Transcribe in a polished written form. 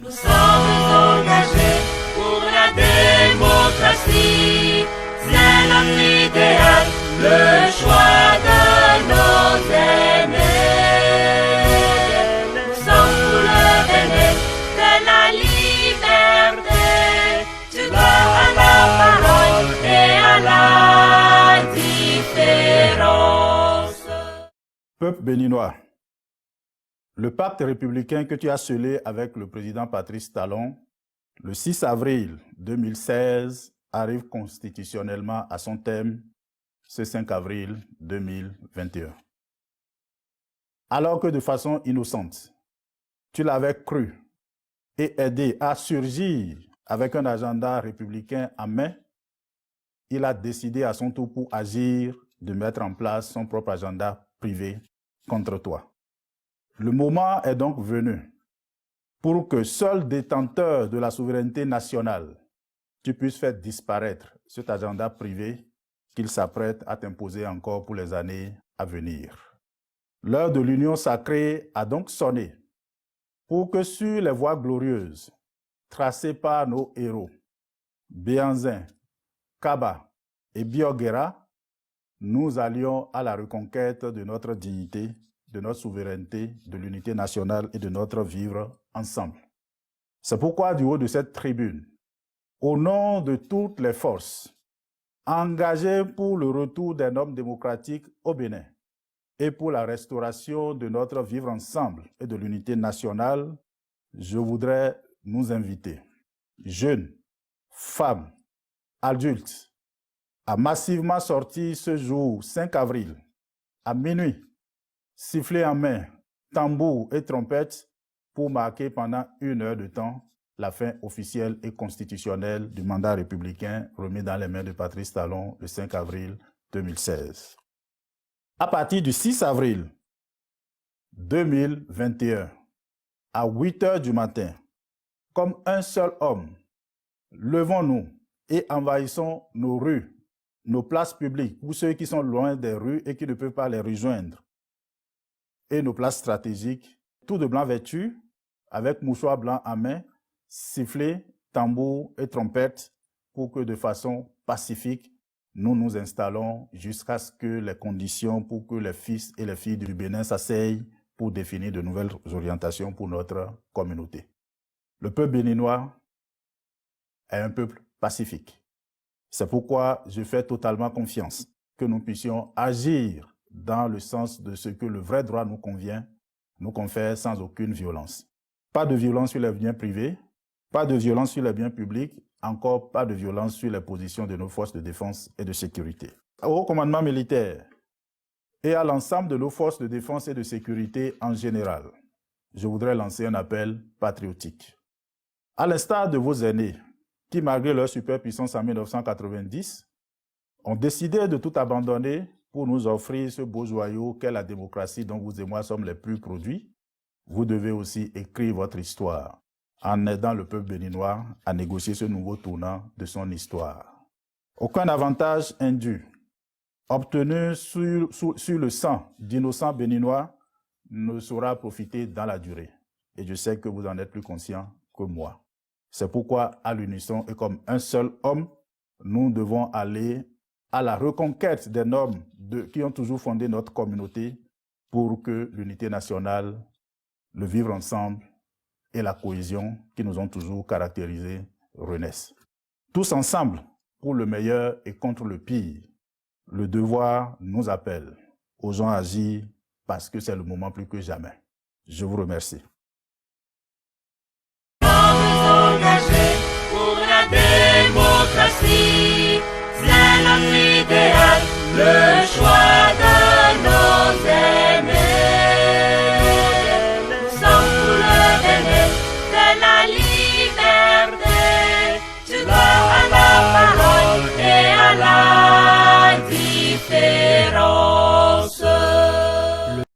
Nous sommes engagés pour la démocratie. C'est notre idéal, le choix de nos aînés. Nous sommes pour le Bénin de la liberté. Tu dois à la parole et à la différence. Peuple béninois, le pacte républicain que tu as scellé avec le président Patrice Talon le 6 avril 2016 arrive constitutionnellement à son terme ce 5 avril 2021. Alors que de façon innocente, tu l'avais cru et aidé à surgir avec un agenda républicain en main, il a décidé à son tour pour agir de mettre en place son propre agenda privé contre toi. Le moment est donc venu pour que seul détenteur de la souveraineté nationale, tu puisses faire disparaître cet agenda privé qu'il s'apprête à t'imposer encore pour les années à venir. L'heure de l'union sacrée a donc sonné pour que sur les voies glorieuses tracées par nos héros, Béhanzin, Kaba et Bioguera, nous allions à la reconquête de notre dignité, de notre souveraineté, de l'unité nationale et de notre vivre ensemble. C'est pourquoi, du haut de cette tribune, au nom de toutes les forces engagées pour le retour d'un homme démocratique au Bénin et pour la restauration de notre vivre ensemble et de l'unité nationale, je voudrais nous inviter, jeunes, femmes, adultes, à massivement sortir ce jour 5 avril à minuit, sifflet en main, tambour et trompette pour marquer pendant 1 heure de temps la fin officielle et constitutionnelle du mandat républicain remis dans les mains de Patrice Talon le 5 avril 2016. À partir du 6 avril 2021, à 8 heures du matin, comme un seul homme, levons-nous et envahissons nos rues, nos places publiques, pour ceux qui sont loin des rues et qui ne peuvent pas les rejoindre, et nos places stratégiques, tout de blanc vêtu, avec mouchoir blanc à main, sifflet, tambour et trompette, pour que de façon pacifique, nous nous installons jusqu'à ce que les conditions pour que les fils et les filles du Bénin s'asseyent pour définir de nouvelles orientations pour notre communauté. Le peuple béninois est un peuple pacifique. C'est pourquoi je fais totalement confiance que nous puissions agir dans le sens de ce que le vrai droit nous convient, nous confère sans aucune violence. Pas de violence sur les biens privés, pas de violence sur les biens publics, encore pas de violence sur les positions de nos forces de défense et de sécurité. Au haut commandement militaire et à l'ensemble de nos forces de défense et de sécurité en général, je voudrais lancer un appel patriotique. À l'instar de vos aînés, qui malgré leur superpuissance en 1990, ont décidé de tout abandonner pour nous offrir ce beau joyau qu'est la démocratie dont vous et moi sommes les plus produits, vous devez aussi écrire votre histoire en aidant le peuple béninois à négocier ce nouveau tournant de son histoire. Aucun avantage indu obtenu sur le sang d'innocents béninois ne saura profiter dans la durée. Et je sais que vous en êtes plus conscients que moi. C'est pourquoi, à l'unisson et comme un seul homme, nous devons aller à la reconquête des normes qui ont toujours fondé notre communauté pour que l'unité nationale, le vivre ensemble et la cohésion qui nous ont toujours caractérisés renaissent. Tous ensemble, pour le meilleur et contre le pire, le devoir nous appelle. Osons agir parce que c'est le moment plus que jamais. Je vous remercie. Engagés pour la démocratie, c'est notre idéal, le choix